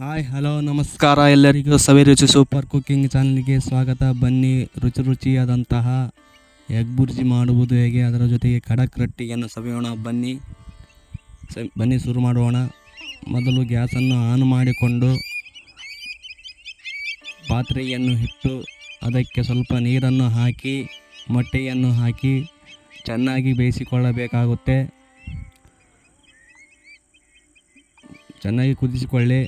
Hi hello ನಮಸ್ಕಾರ ಎಲ್ಲರಿಗೂ ಸವಿರುಚಿ super cooking ಚಾನಲ್ಗೆ ಸ್ವಾಗತ. ಬನ್ನಿ ರುಚಿಯಾದಂತಹ ಎಗ್ ಬುರ್ಜಿ ಮಾಡುವುದು ಹೇಗೆ, ಅದರ ಜೊತೆಗೆ ಖಡಕ್ ರೊಟ್ಟಿಯನ್ನು ಸವಿಯೋಣ. ಬನ್ನಿ ಶುರು ಮಾಡೋಣ. ಮೊದಲು ಗ್ಯಾಸನ್ನು ಆನ್ ಮಾಡಿಕೊಂಡು ಪಾತ್ರೆಯನ್ನು ಇಟ್ಟು ಅದಕ್ಕೆ ಸ್ವಲ್ಪ ನೀರನ್ನು ಹಾಕಿ ಮೊಟ್ಟೆಯನ್ನು ಹಾಕಿ ಚೆನ್ನಾಗಿ ಬೇಯಿಸಿಕೊಳ್ಳಬೇಕಾಗುತ್ತೆ. ಚೆನ್ನಾಗಿ ಕುದಿಸಿಕೊಳ್ಳಿ.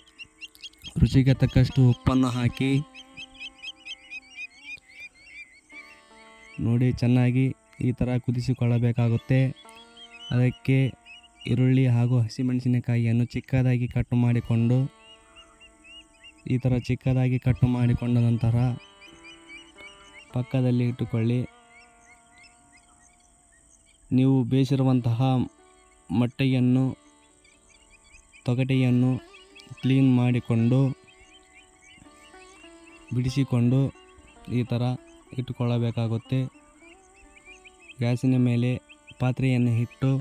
ರುಚಿಗೆ ತಕ್ಕಷ್ಟು ಉಪ್ಪನ್ನು ಹಾಕಿ ನೋಡಿ, ಚೆನ್ನಾಗಿ ಈ ಥರ ಕುದಿಸಿಕೊಳ್ಳಬೇಕಾಗುತ್ತೆ. ಅದಕ್ಕೆ ಈರುಳ್ಳಿ ಹಾಗೂ ಹಸಿಮೆಣಸಿನಕಾಯಿಯನ್ನು ಚಿಕ್ಕದಾಗಿ ಕಟ್ ಮಾಡಿಕೊಂಡು ಈ ಥರ ಚಿಕ್ಕದಾಗಿ ಕಟ್ ಮಾಡಿಕೊಂಡ ನಂತರ ಪಕ್ಕದಲ್ಲಿ ಇಟ್ಟುಕೊಳ್ಳಿ. ನೀವು ಬೇಯಿಸಿರುವಂತಹ ಮೊಟ್ಟೆಯನ್ನು ತೊಗಟೆಯನ್ನು ಕ್ಲೀನ್ ಮಾಡಿಕೊಂಡು ಬಿಡಿಸಿಕೊಂಡು ಈ ಥರ ಇಟ್ಟುಕೊಳ್ಳಬೇಕಾಗುತ್ತೆ. ಗ್ಯಾಸಿನ ಮೇಲೆ ಪಾತ್ರೆಯನ್ನು ಇಟ್ಟು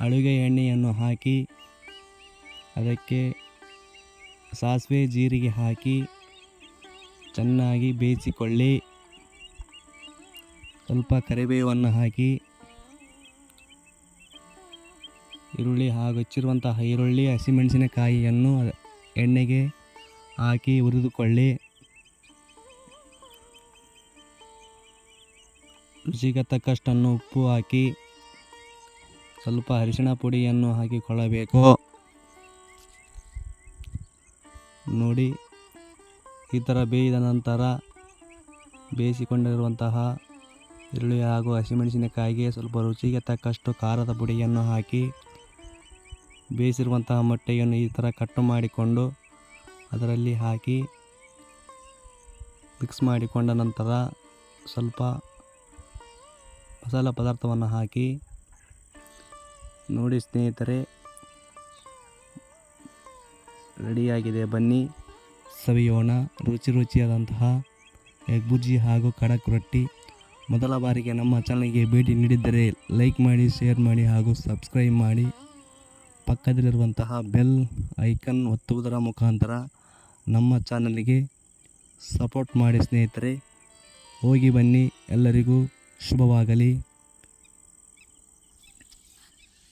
ಅಡುಗೆ ಎಣ್ಣೆಯನ್ನು ಹಾಕಿ ಅದಕ್ಕೆ ಸಾಸಿವೆ ಜೀರಿಗೆ ಹಾಕಿ ಚೆನ್ನಾಗಿ ಬೇಯಿಸಿಕೊಳ್ಳಿ. ಸ್ವಲ್ಪ ಕರಿಬೇವನ್ನು ಹಾಕಿ ಈರುಳ್ಳಿ ಹಾಗೂ ಹೆಚ್ಚಿರುವಂತಹ ಈರುಳ್ಳಿ ಹಸಿಮೆಣಸಿನಕಾಯಿಯನ್ನು ಎಣ್ಣೆಗೆ ಹಾಕಿ ಹುರಿದುಕೊಳ್ಳಿ. ರುಚಿಗೆ ತಕ್ಕಷ್ಟನ್ನು ಉಪ್ಪು ಹಾಕಿ ಸ್ವಲ್ಪ ಅರಿಶಿಣ ಪುಡಿಯನ್ನು ಹಾಕಿಕೊಳ್ಳಬೇಕು. ನೋಡಿ, ಈ ಥರ ಬೇಯಿದ ನಂತರ ಬೇಯಿಸಿಕೊಂಡಿರುವಂತಹ ಈರುಳ್ಳಿ ಹಾಗೂ ಹಸಿಮೆಣಸಿನಕಾಯಿಗೆ ಸ್ವಲ್ಪ ರುಚಿಗೆ ತಕ್ಕಷ್ಟು ಖಾರದ ಪುಡಿಯನ್ನು ಹಾಕಿ ಬೇಯಿಸಿರುವಂತಹ ಮೊಟ್ಟೆಯನ್ನು ಈ ಥರ ಕಟ್ಟು ಮಾಡಿಕೊಂಡು ಅದರಲ್ಲಿ ಹಾಕಿ ಮಿಕ್ಸ್ ಮಾಡಿಕೊಂಡ ನಂತರ ಸ್ವಲ್ಪ ಮಸಾಲೆ ಪದಾರ್ಥವನ್ನು ಹಾಕಿ ನೋಡಿ ಸ್ನೇಹಿತರೆ, ರೆಡಿಯಾಗಿದೆ. ಬನ್ನಿ ಸವಿಯೋಣ ರುಚಿಯಾದಂತಹ ಎಗ್ ಬುರ್ಜಿ ಹಾಗೂ ಖಡಕ್ ರೊಟ್ಟಿ. ಮೊದಲ ಬಾರಿಗೆ ನಮ್ಮ ಚಾನಲ್ಗೆ ಭೇಟಿ ನೀಡಿದ್ದರೆ ಲೈಕ್ ಮಾಡಿ, ಶೇರ್ ಮಾಡಿ ಹಾಗೂ ಸಬ್ಸ್ಕ್ರೈಬ್ ಮಾಡಿ. ಪಕ್ಕದಲ್ಲಿರುವಂತಹ ಬೆಲ್ ಐಕನ್ ಒತ್ತುವುದರ ಮುಖಾಂತರ ನಮ್ಮ ಚಾನಲ್ಗೆ ಸಪೋರ್ಟ್ ಮಾಡಿ ಸ್ನೇಹಿತರೆ. ಹೋಗಿ ಬನ್ನಿ. ಎಲ್ಲರಿಗೂ ಶುಭವಾಗಲಿ.